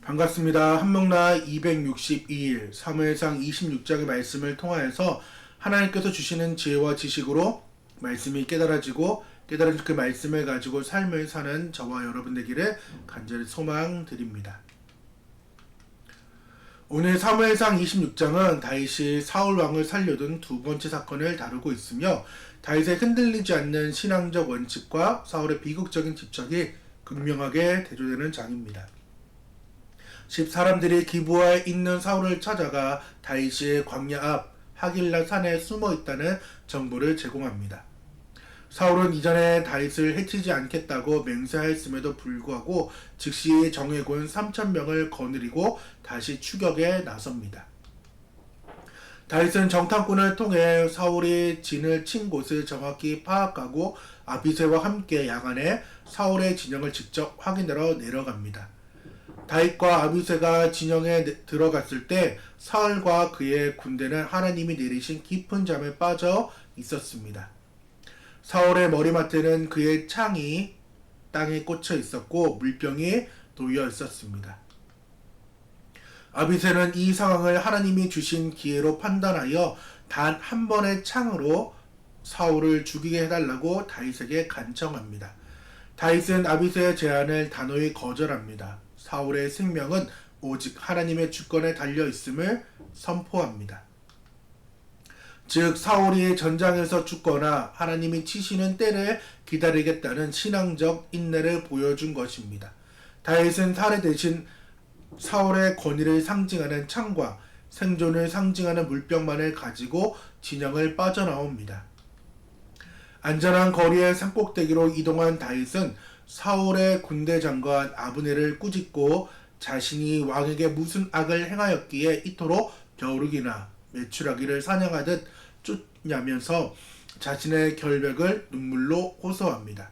반갑습니다. 한명나 262일 사무엘상 26장의 말씀을 통하여서 하나님께서 주시는 지혜와 지식으로 말씀이 깨달아지고 깨달은 그 말씀을 가지고 삶을 사는 저와 여러분 되기를 간절히 소망드립니다. 오늘 사무엘상 26장은 다윗이 사울 왕을 살려둔 두 번째 사건을 다루고 있으며 다윗의 흔들리지 않는 신앙적 원칙과 사울의 비극적인 집착이 극명하게 대조되는 장입니다. 사람들이 기브아에 있는 사울을 찾아가 다윗이 광야 앞 하길라 산에 숨어 있다는 정보를 제공합니다. 사울은 이전에 다윗을 해치지 않겠다고 맹세하였음에도 불구하고 즉시 정예군 3,000명을 거느리고 다시 추격에 나섭니다. 다윗은 정탐꾼을 통해 사울이 진을 친 곳을 정확히 파악하고 아비새와 함께 야간에 사울의 진영을 직접 확인하러 내려갑니다. 다윗과 아비새가 진영에 들어갔을 때 사울과 그의 군대는 하나님이 내리신 깊은 잠에 빠져 있었습니다. 사울의 머리맡에는 그의 창이 땅에 꽂혀 있었고 물병이 놓여 있었습니다. 아비새는 이 상황을 하나님이 주신 기회로 판단하여 단 한 번의 창으로 사울을 죽이게 해달라고 다윗에게 간청합니다. 다윗은 아비새의 제안을 단호히 거절합니다. 사울의 생명은 오직 하나님의 주권에 달려 있음을 선포합니다. 즉 사울이 전장에서 죽거나 하나님이 치시는 때를 기다리겠다는 신앙적 인내를 보여준 것입니다. 다윗은 사례 대신 사울의 권위를 상징하는 창과 생존을 상징하는 물병만을 가지고 진영을 빠져나옵니다. 안전한 거리의 산꼭대기로 이동한 다윗은 사울의 군대 장관 아브넬을 꾸짖고 자신이 왕에게 무슨 악을 행하였기에 이토록 겨루기나 메추라기를 사냥하듯 쫓냐면서 자신의 결백을 눈물로 호소합니다.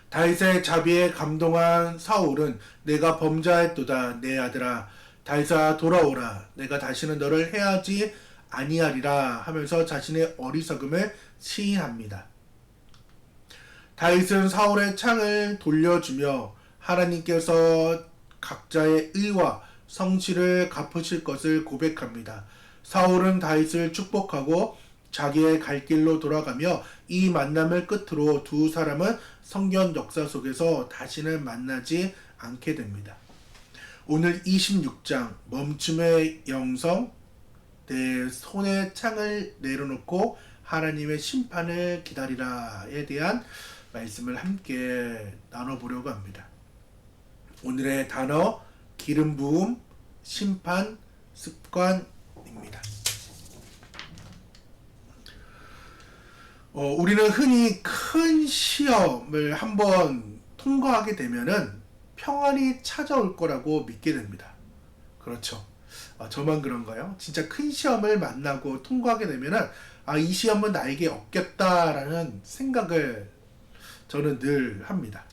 다윗의 자비에 감동한 사울은 내가 범죄하였도다 내 아들아 다윗아 돌아오라 내가 다시는 너를 해하지 아니하리라 하면서 자신의 어리석음을 시인합니다. 다윗은 사울의 창을 돌려주며 하나님께서 각자의 의와 성실을 갚으실 것을 고백합니다. 사울은 다윗을 축복하고 자기의 갈 길로 돌아가며 이 만남을 끝으로 두 사람은 성경 역사 속에서 다시는 만나지 않게 됩니다. 오늘 26장 멈춤의 영성 내 손에 창을 내려놓고 하나님의 심판을 기다리라에 대한 말씀을 함께 나눠보려고 합니다. 오늘의 단어 기름 부음, 심판, 습관입니다. 우리는 흔히 큰 시험을 한번 통과하게 되면은 평안이 찾아올 거라고 믿게 됩니다. 그렇죠. 저만 그런가요? 진짜 큰 시험을 만나고 통과하게 되면은 이 시험은 나에게 없겠다라는 생각을 저는 늘 합니다.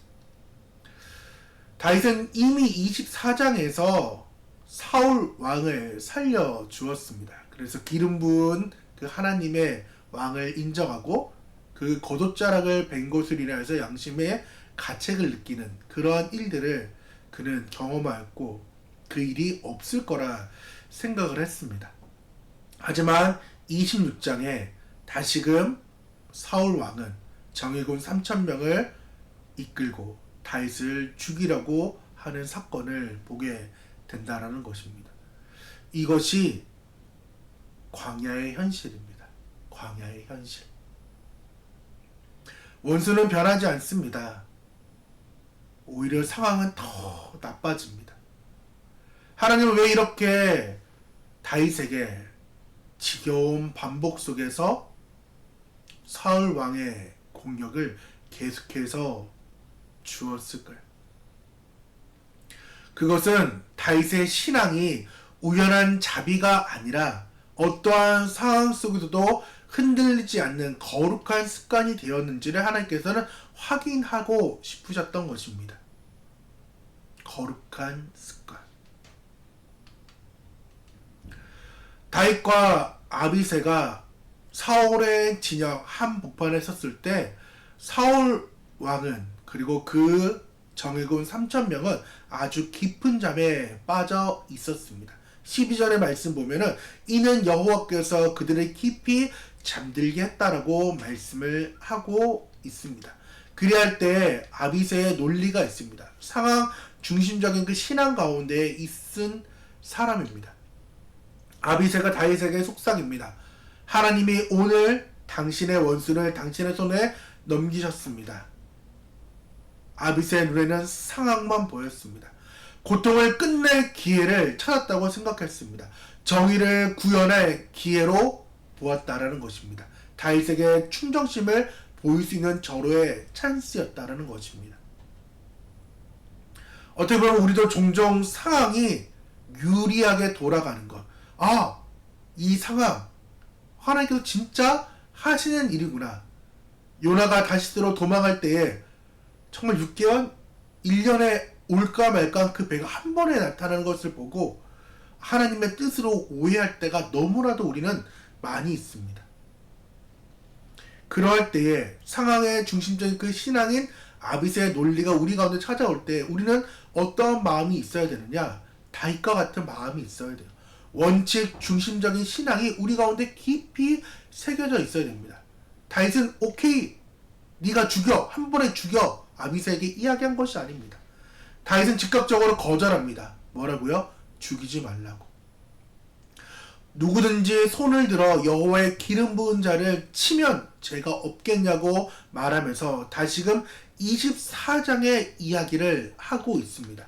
다윗은 이미 24장에서 사울 왕을 살려 주었습니다. 그래서 기름 부은 그 하나님의 왕을 인정하고 그 겉옷자락을 벤 것을 인하여서 양심의 가책을 느끼는 그러한 일들을 그는 경험하였고 그 일이 없을 거라 생각을 했습니다. 하지만 26장에 다시금 사울 왕은 정예군 3,000명을 이끌고 다윗을 죽이려고 하는 사건을 보게 된다는 것입니다. 이것이 광야의 현실입니다. 광야의 현실. 원수는 변하지 않습니다. 오히려 상황은 더 나빠집니다. 하나님은 왜 이렇게 다윗에게 지겨운 반복 속에서 사울 왕의 공격을 계속해서 주었을까요? 그것은 다윗의 신앙이 우연한 자비가 아니라 어떠한 상황 속에서도 흔들리지 않는 거룩한 습관이 되었는지를 하나님께서는 확인하고 싶으셨던 것입니다. 거룩한 습관. 다윗과 아비새가 사울의 진영 한복판에 섰을 때 사울 왕은 그리고 그 정예군 3,000명은 아주 깊은 잠에 빠져 있었습니다. 12절의 말씀 보면은 이는 여호와께서 그들을 깊이 잠들게 했다라고 말씀을 하고 있습니다. 그리할 때 아비새의 논리가 있습니다. 상황 중심적인 그 신앙 가운데 있은 사람입니다. 아비새가 다윗에게 속삭입니다. 하나님이 오늘 당신의 원수를 당신의 손에 넘기셨습니다. 아비새의 눈에는 상황만 보였습니다. 고통을 끝낼 기회를 찾았다고 생각했습니다. 정의를 구현할 기회로 보았다라는 것입니다. 다윗에게 충정심을 보일 수 있는 절호의 찬스였다라는 것입니다. 어떻게 보면 우리도 종종 상황이 유리하게 돌아가는 것. 아, 이 상황 하나님께서 진짜 하시는 일이구나. 요나가 다시스로 도망할 때에 정말 6개월, 1년에 올까 말까 그 배가 한 번에 나타나는 것을 보고 하나님의 뜻으로 오해할 때가 너무나도 우리는 많이 있습니다. 그러할 때에 상황의 중심적인 그 신앙인 아비새의 논리가 우리 가운데 찾아올 때 우리는 어떠한 마음이 있어야 되느냐? 다윗과 같은 마음이 있어야 돼요. 원칙 중심적인 신앙이 우리 가운데 깊이 새겨져 있어야 됩니다. 다윗은 오케이, 네가 죽여, 한 번에 죽여 아비새에게 이야기한 것이 아닙니다. 다윗은 즉각적으로 거절합니다. 뭐라고요? 죽이지 말라고. 누구든지 손을 들어 여호와의 기름 부은 자를 치면 죄가 없겠냐고 말하면서 다시금 24장의 이야기를 하고 있습니다.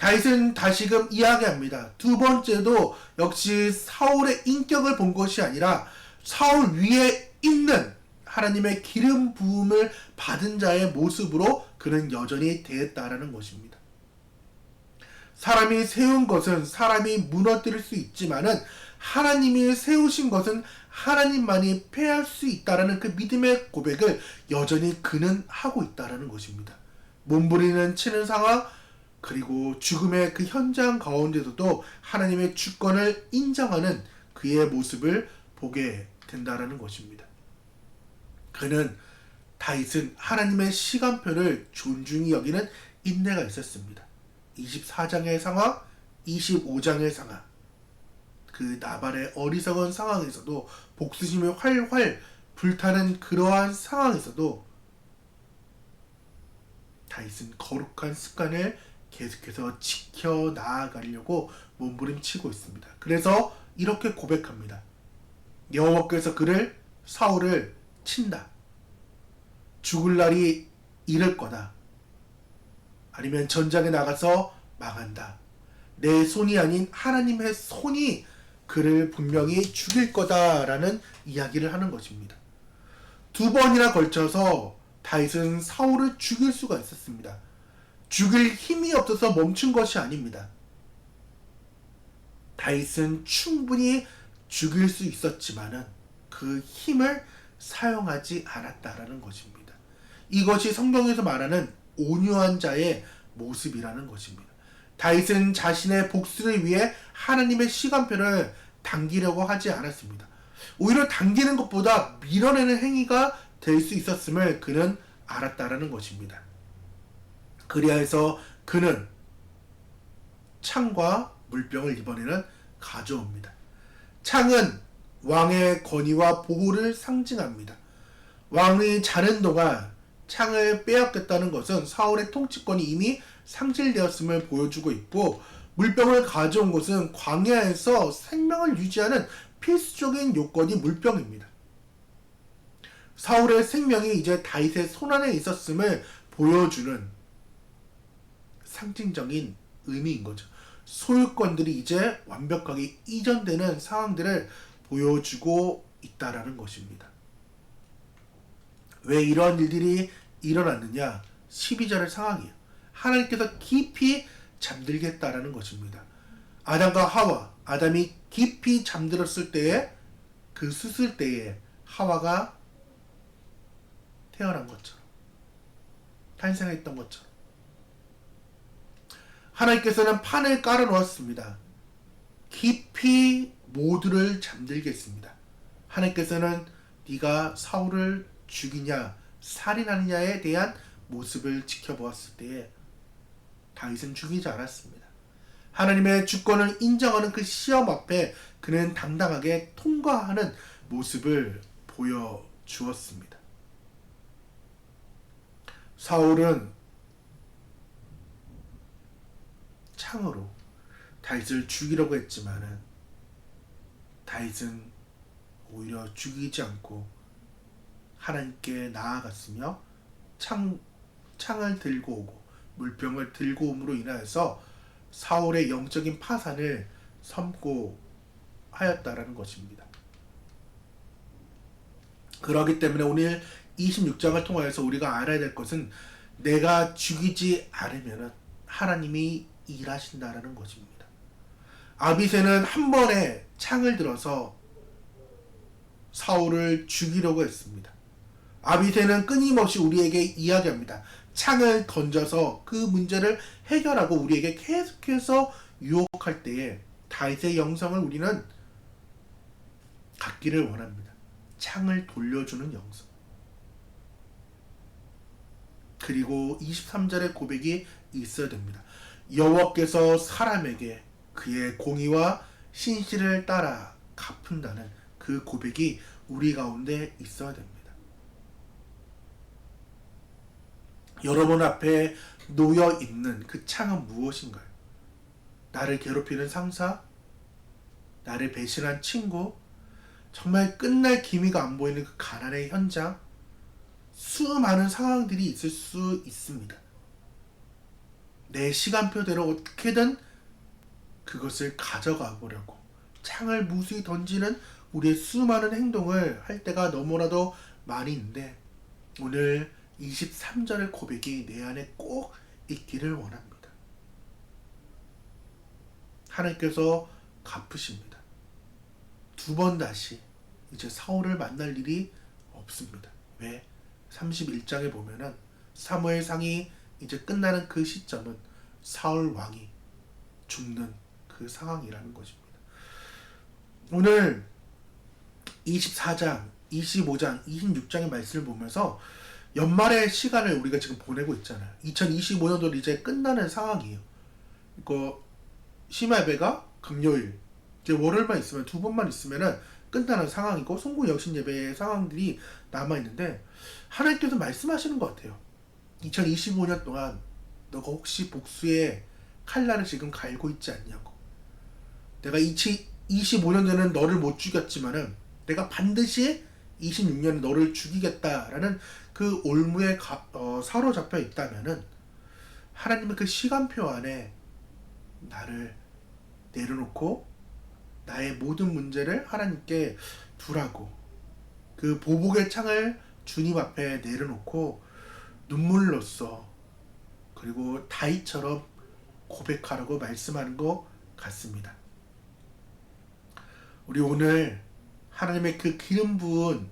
다윗은 다시금 이야기합니다. 두 번째도 역시 사울의 인격을 본 것이 아니라 사울 위에 있는 하나님의 기름 부음을 받은 자의 모습으로 그는 여전히 대했다라는 것입니다. 사람이 세운 것은 사람이 무너뜨릴 수 있지만은 하나님이 세우신 것은 하나님만이 패할 수 있다라는 그 믿음의 고백을 여전히 그는 하고 있다라는 것입니다. 몸부리는 치는 상황 그리고 죽음의 그 현장 가운데서도 하나님의 주권을 인정하는 그의 모습을 보게 된다라는 것입니다. 그는 다윗은 하나님의 시간표를 존중히 여기는 인내가 있었습니다. 24장의 상황, 25장의 상황, 그 나발의 어리석은 상황에서도 복수심이 활활 불타는 그러한 상황에서도 다윗은 거룩한 습관을 계속해서 지켜나가려고 몸부림치고 있습니다. 그래서 이렇게 고백합니다. 여호와께서 그를 사울을 친다. 죽을 날이 이를 거다. 아니면 전장에 나가서 망한다. 내 손이 아닌 하나님의 손이 그를 분명히 죽일 거다라는 이야기를 하는 것입니다. 두 번이나 걸쳐서 다윗은 사울을 죽일 수가 있었습니다. 죽일 힘이 없어서 멈춘 것이 아닙니다. 다윗은 충분히 죽일 수 있었지만은 그 힘을 사용하지 않았다라는 것입니다. 이것이 성경에서 말하는 온유한 자의 모습이라는 것입니다. 다윗은 자신의 복수를 위해 하나님의 시간표를 당기려고 하지 않았습니다. 오히려 당기는 것보다 밀어내는 행위가 될 수 있었음을 그는 알았다라는 것입니다. 그리하여서 그는 창과 물병을 이번에는 가져옵니다. 창은 왕의 권위와 보호를 상징합니다. 왕이 자는 동안 창을 빼앗겼다는 것은 사울의 통치권이 이미 상실되었음을 보여주고 있고, 물병을 가져온 것은 광야에서 생명을 유지하는 필수적인 요건이 물병입니다. 사울의 생명이 이제 다윗의 손안에 있었음을 보여주는 상징적인 의미인 거죠. 소유권들이 이제 완벽하게 이전되는 상황들을 보여주고 있다라는 것입니다. 왜 이러한 일들이 일어났느냐? 12절의 상황이에요. 하나님께서 깊이 잠들게 했다라는 것입니다. 아담과 하와, 아담이 깊이 잠들었을 때에, 그 수술 때에 하와가 태어난 것처럼, 탄생했던 것처럼 하나님께서는 판을 깔아 놓았습니다. 깊이 모두를 잠들게 했습니다. 하나님께서는 네가 사울을 죽이냐 살인하느냐에 대한 모습을 지켜보았을 때에 다윗은 죽이지 않았습니다. 하나님의 주권을 인정하는 그 시험 앞에 그는 당당하게 통과하는 모습을 보여주었습니다. 사울은 창으로 다윗을 죽이려고 했지만은 다윗은 오히려 죽이지 않고 하나님께 나아갔으며 창을 들고 오고 물병을 들고 옴으로 인하여서 사울의 영적인 파산을 선고하였다라는 것입니다. 그렇기 때문에 오늘 26장을 통하여서 우리가 알아야 될 것은 내가 죽이지 않으면 하나님이 일하신다라는 것입니다. 아비새는 한 번에 창을 들어서 사울을 죽이려고 했습니다. 아비새는 끊임없이 우리에게 이야기합니다. 창을 던져서 그 문제를 해결하고 우리에게 계속해서 유혹할 때에 다윗의 영성을 우리는 갖기를 원합니다. 창을 돌려주는 영성. 그리고 23절의 고백이 있어야 됩니다. 여호와께서 사람에게 그의 공의와 신실을 따라 갚은다는 그 고백이 우리 가운데 있어야 됩니다. 여러분 앞에 놓여 있는 그 창은 무엇인가요? 나를 괴롭히는 상사? 나를 배신한 친구? 정말 끝날 기미가 안 보이는 그 가난의 현장? 수많은 상황들이 있을 수 있습니다. 내 시간표대로 어떻게든 그것을 가져가 보려고 창을 무수히 던지는 우리의 수많은 행동을 할 때가 너무나도 많이 있는데 오늘 23절의 고백이 내 안에 꼭 있기를 원합니다. 하나님께서 갚으십니다. 두 번 다시 이제 사울을 만날 일이 없습니다. 왜? 31장에 보면은 사무엘상이 이제 끝나는 그 시점은 사울 왕이 죽는 그 상황이라는 것입니다. 오늘 24장, 25장, 26장의 말씀을 보면서 연말의 시간을 우리가 지금 보내고 있잖아요. 2025년도 이제 끝나는 상황이에요. 이거 심야예배가 금요일, 이제 월요일만 있으면 두 번만 있으면은 끝나는 상황이고 송구 여신 예배의 상황들이 남아 있는데 하나님께서 말씀하시는 것 같아요. 2025년 동안 너가 혹시 복수의 칼날을 지금 갈고 있지 않냐고. 내가 25년에는 너를 못 죽였지만은 내가 반드시 26년에 너를 죽이겠다라는 그 올무에 사로잡혀 있다면은 하나님의 그 시간표 안에 나를 내려놓고 나의 모든 문제를 하나님께 두라고 그 보복의 창을 주님 앞에 내려놓고 눈물로써 그리고 다윗처럼 고백하라고 말씀하는 것 같습니다. 우리 오늘 하나님의 그 기름 부은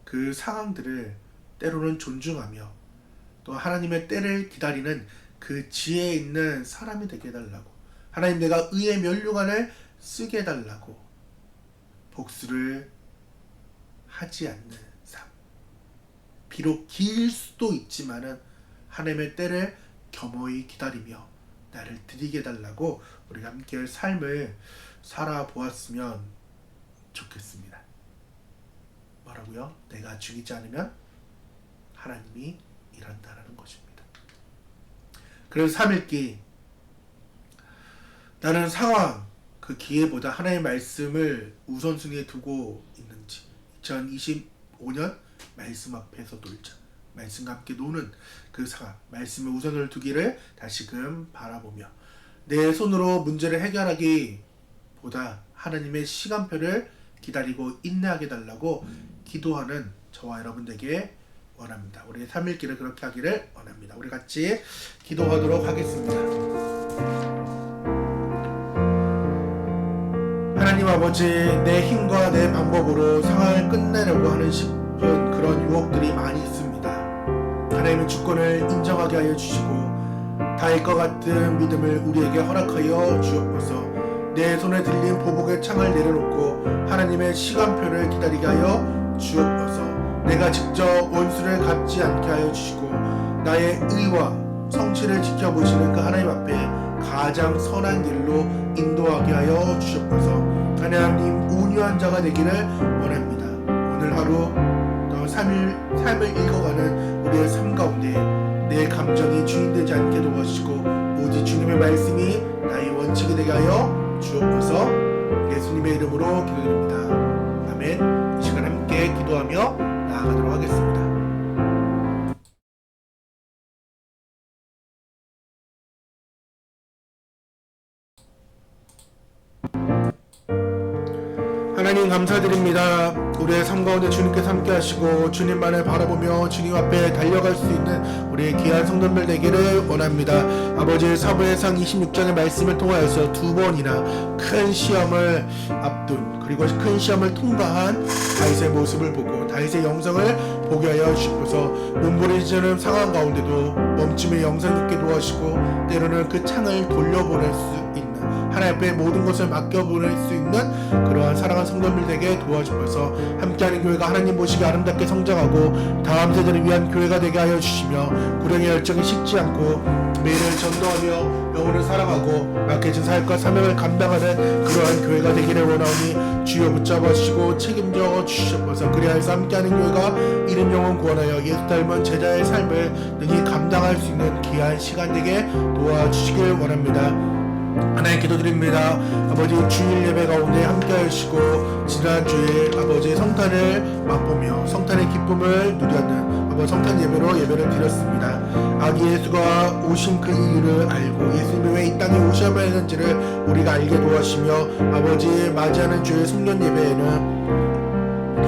그 상황들을 때로는 존중하며 또 하나님의 때를 기다리는 그 지혜에 있는 사람이 되게 해달라고 하나님 내가 의의 면류관을 쓰게 해달라고 복수를 하지 않는 삶. 비록 길 수도 있지만은 하나님의 때를 겸허히 기다리며 나를 드리게 해달라고 우리가 함께 삶을 살아보았으면 좋겠습니다. 뭐라고요? 내가 죽이지 않으면 하나님이 일한다라는 것입니다. 그래서 3일기 나는 상황 그 기회보다 하나님의 말씀을 우선순위에 두고 있는지 2025년 말씀 앞에서 놀자. 말씀과 함께 노는 그 상황 말씀의 우선을 두기를 다시금 바라보며 내 손으로 문제를 해결하기보다 하나님의 시간표를 기다리고 인내하게 달라고 기도하는 저와 여러분들에게 원합니다. 우리의 3일기를 그렇게 하기를 원합니다. 우리 같이 기도하도록 하겠습니다. 하나님 아버지, 내 힘과 내 방법으로 상황을 끝내려고 하는 싶은 그런 유혹들이 많이 있습니다. 하나님의 주권을 인정하게 하여 주시고 다윗과 같은 믿음을 우리에게 허락하여 주옵소서. 내 손에 들린 보복의 창을 내려놓고 하나님의 시간표를 기다리게 하여 주옵소서. 내가 직접 원수를 갚지 않게 하여 주시고 나의 의와 성실을 지켜보시는 그 하나님 앞에 가장 선한 길로 인도하게 하여 주셨소서. 하나님 온유한 자가 되기를 원합니다. 오늘 하루 또 삶을 읽어가는 우리의 삶 가운데 내 감정이 주인되지 않게 도와주시고 오직 주님의 말씀이 나의 원칙이 되게 하여 주옵소서. 예수님의 이름으로 기도드립니다. 아멘. 이 시간 함께 기도하며 나아가도록 하겠습니다. 하나님 감사드립니다. 우리의 삶 가운데 주님께서 함께 하시고 주님만을 바라보며 주님 앞에 달려갈 수 있는 우리의 귀한 성도들 되기를 원합니다. 아버지 사무엘상 26장의 말씀을 통하여서 두 번이나 큰 시험을 앞둔 그리고 큰 시험을 통과한 다윗의 모습을 보고 다윗의 영성을 보게 하여 주시옵소서. 몸부림치는 상황 가운데도 멈춤의 영성 있게 도와주시고 때로는 그 창을 돌려보낼 수 있는 하나님 앞에 모든 것을 맡겨보낼 수 있는 그러한 사랑하는 성도들 되게 도와주셔서 함께하는 교회가 하나님 보시기 아름답게 성장하고 다음 세대를 위한 교회가 되게 하여 주시며 구령의 열정이 식지 않고 매일을 전도하며 영혼을 사랑하고 맡겨진 사역과 사명을 감당하는 그러한 교회가 되기를 원하오니 주여 붙잡아 주시고 책임져 주시옵소서. 그리하여서 함께하는 교회가 이른 영혼 구원하여 예수 닮은 제자의 삶을 능히 감당할 수 있는 귀한 시간 되게 도와주시길 원합니다. 하나님 기도드립니다. 아버지 주일 예배 가운데 함께 하시고 지난주에 아버지 성탄을 맛보며 성탄의 기쁨을 누렸는 아버지 성탄 예배를 드렸습니다. 아기 예수가 오신 그 이유를 알고 예수님이 왜 이 땅에 오셔야 했는지를 우리가 알게 도와주시며 아버지 맞이하는 주의 송년 예배에는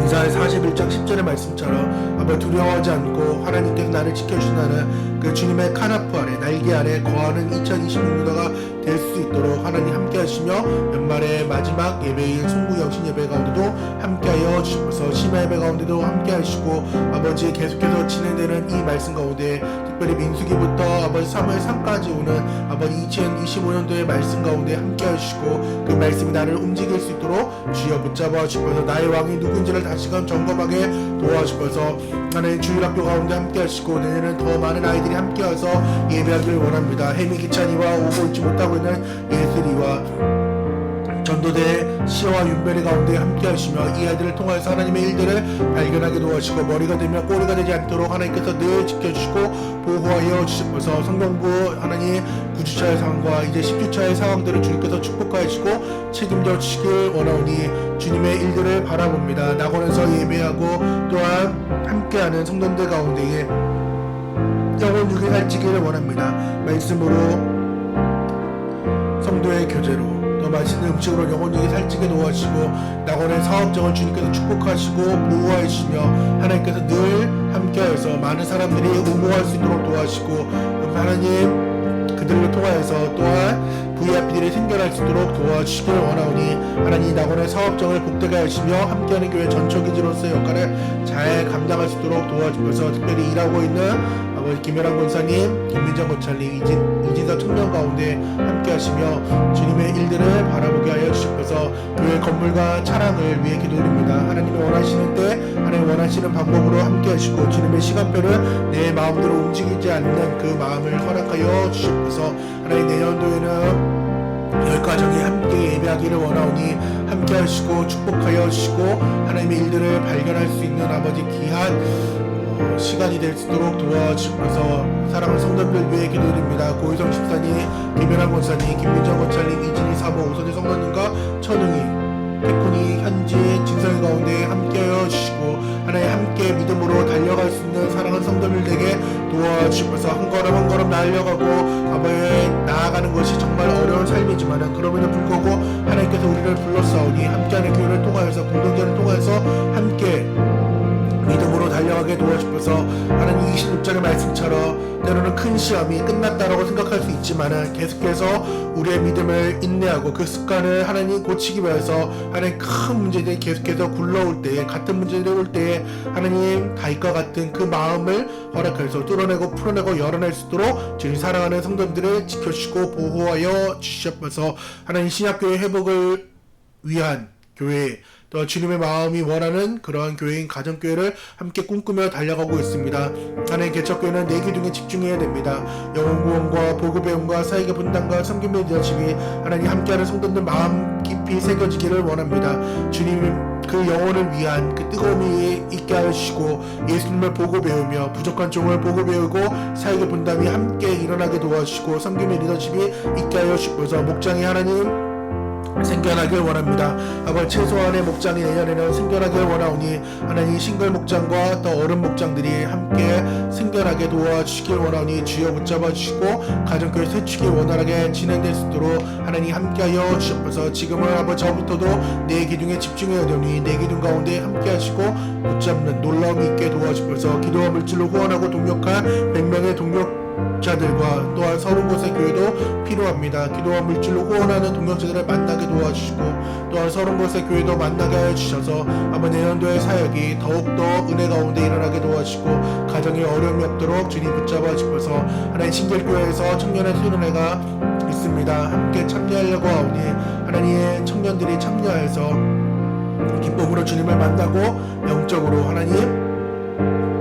이사야 41장 10절의 말씀처럼 아버지 두려워하지 않고 하나님께서 나를 지켜주시나는 그 주님의 카나프 아래 날개 아래 거하는 2026년도가 될 수 있도록 하나님 함께 하시며 연말의 마지막 예배인 송구 영신 예배 가운데도 함께하여 주시옵소서. 심야 예배 가운데도 함께 하시고 아버지 계속해서 진행되는 이 말씀 가운데 특별히 민수기부터 아버지 3월 3까지 오는 아버지 2025년도의 말씀 가운데 함께 하시고 그 말씀이 나를 움직일 수 있도록 주여 붙잡아 주셔서 나의 왕이 누군지를 다시금 점검하게 도와주셔서 하나님 주일학교 가운데 함께 하시고 내년에는 더 많은 아이들이 함께 와서 예배하기를 원합니다. 혜미 기찬이와 오고 있지 못하고 있는 예슬이와 전도대 시어와 윤별이 가운데 함께 하시며 이 아이들을 통해서 하나님의 일들을 발견하게 도와주시고 머리가 되면 꼬리가 되지 않도록 하나님께서 늘 지켜주시고 보호하여 주시옵소서. 성경부 하나님 9주차의 상황과 이제 10주차의 상황들을 주님께서 축복하여 주시고 책임져 주시길 원하오니 주님의 일들을 바라봅니다. 낙원에서 예배하고 또한 함께하는 성도들 가운데에 영혼 육이 살찌기를 원합니다. 말씀으로 성도의 교제로 또 맛있는 음식으로 영혼육이 살찌게 도와주시고 낙원의 사업장을 주님께서 축복하시고 보호해 주시며 하나님께서 늘 함께하여서 많은 사람들이 응모할 수 있도록 도와주시고 하나님 그들을 통하여서 또한 VIP들이 생겨날 수 있도록 도와주시길 원하오니 하나님 낙원의 사업장을 복되게 하시며 함께하는 교회 전초기지로서의 역할을 잘 감당할 수 있도록 도와주셔서 특별히 일하고 있는 아버지 김혜랑 권사님, 김민정 권사님, 이진사 청년 가운데 함께 하시며 주님의 일들을 바라보게 하여 주시옵소서. 교회 건물과 차량을 위해 기도드립니다. 하나님이 원하시는 때 하나님 원하시는 방법으로 함께 하시고 주님의 시간표를 내 마음대로 움직이지 않는 그 마음을 허락하여 주시옵소서. 하나님 내년도에는 10가정이 함께 예배하기를 원하오니 함께 하시고 축복하여 주시고 하나님의 일들을 발견할 수 있는 아버지 귀한 시간이 될 수 있도록 도와주셔서 사랑하는 성도들 위해 기도드립니다. 고희성 집사님, 김연아 권사님, 김민정 권사님, 이진희 사모, 오선재 성도님과 천웅이, 태훈이, 현지, 진성이 가운데 함께하여 주시고 하나님 함께 믿음으로 달려갈 수 있는 사랑하는 성도들에게 도와주셔서 한 걸음 한 걸음 나아가고 아버지 나아가는 것이 정말 어려운 삶이지만 그럼에도 불구하고 하나님께서 우리를 불러싸오니 함께하는 교회를 통하여서 공동체를 통하여서 함께 믿음으로 달려가게 도와주셔서 하나님 26절의 말씀처럼 때로는 큰 시험이 끝났다라고 생각할 수 있지만 계속해서 우리의 믿음을 인내하고 그 습관을 하나님 고치기 위해서 하나님 큰 문제들이 계속해서 굴러올 때에 같은 문제들이 올 때에 하나님 다윗과 같은 그 마음을 허락해서 뚫어내고 풀어내고 열어낼 수 있도록 주님 사랑하는 성도들을 지켜주시고 보호하여 주시옵소서. 하나님 신약교회 회복을 위한 교회 또 주님의 마음이 원하는 그러한 교회인 가정교회를 함께 꿈꾸며 달려가고 있습니다. 하나님 개척교회는 네 기둥에 집중해야 됩니다. 영혼구원과 보급배움과 사역의 분담과 섬김의 리더십이 하나님 함께하는 성도들 마음 깊이 새겨지기를 원합니다. 주님 그 영혼을 위한 그 뜨거움이 있게 하시고 예수님을 보고 배우며 부족한 종을 보고 배우고 사역의 분담이 함께 일어나게 도와주시고 섬김의 리더십이 있게 하여 주셔서 목장이 하나님 생겨나길 원합니다. 아버지 최소한의 목장이 내년에는 생겨나길 원하오니 하나님 싱글 목장과 또 어른 목장들이 함께 생겨나게 도와주시길 원하오니 주여 붙잡아 주시고 가정교회 세축이 원활하게 진행될 수 있도록 하나님 함께하여 주옵소서. 지금은 아버지 저부터도 내 기둥에 집중해야 되오니 내 기둥 가운데 함께 하시고 붙잡는 놀라움이 있게 도와주옵소서. 기도와 물질로 후원하고 동력한 100명의 동력자들과 또한 30곳의 교회도 필요합니다. 기도와 물질로 후원하는 동력자들을 만나게 도와주시고 또한 30곳의 교회도 만나게 하여 주셔서 아마 내년도의 사역이 더욱더 은혜 가운데 일어나게 도와주시고 가정에 어려움이 없도록 주님 붙잡아 주셔서 하나님 신길교회에서 청년의 수련회가 있습니다. 함께 참여하려고 하오니 하나님의 청년들이 참여해서 기쁨으로 주님을 만나고 영적으로 하나님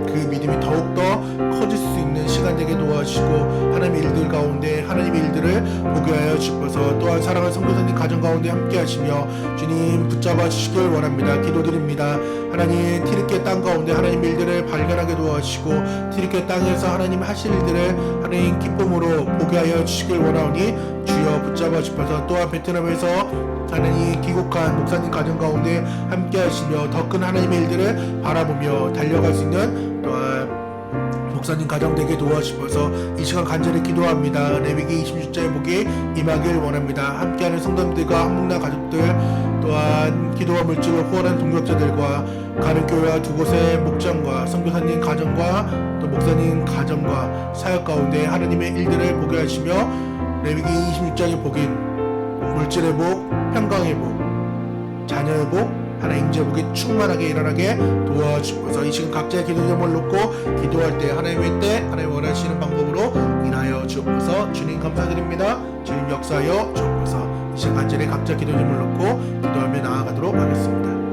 그 믿음이 더욱더 커질 수 있는 시간 되게 도와주시고 하나님의 일들 가운데 하나님의 일들을 보게 하여 주셔서 또한 사랑하는 성도사님 가정 가운데 함께 하시며 주님 붙잡아 주시길 원합니다. 기도드립니다. 하나님 티르케 땅 가운데 하나님의 일들을 발견하게 도와주시고 티르케 땅에서 하나님 하실 일들을 하나님 기쁨으로 보게 하여 주시길 원하오니 주여 붙잡아 주셔서 또한 베트남에서 하나님 귀국한 목사님 가정 가운데 함께 하시며 더 큰 하나님의 일들을 바라보며 달려갈 수 있는 또한 목사님 가정 되게 도와주셔서 이 시간 간절히 기도합니다. 레위기 26장의 복이 임하길 원합니다. 함께하는 성도님들과 한목나 가족들 또한 기도와 물질로 후원하는 동력자들과 가는 교회와 두 곳의 목장과 선교사님 가정과 또 목사님 가정과 사역 가운데 하나님의 일들을 보게 하시며 레위기 26장의 복인 물질의 복, 평강의 복, 자녀의 복, 하나님 임재 복이 충만하게 일어나게 도와주셔서 이 시간 각자의 기도 제목을 놓고 기도할 때 하나님의 때 하나님 원하시는 방법으로 인하여 주옵소서. 주님 감사드립니다. 주님 역사하여 주옵소서. 이 시간 간절히 각자 기도 제목을 놓고 기도하며 나아가도록 하겠습니다.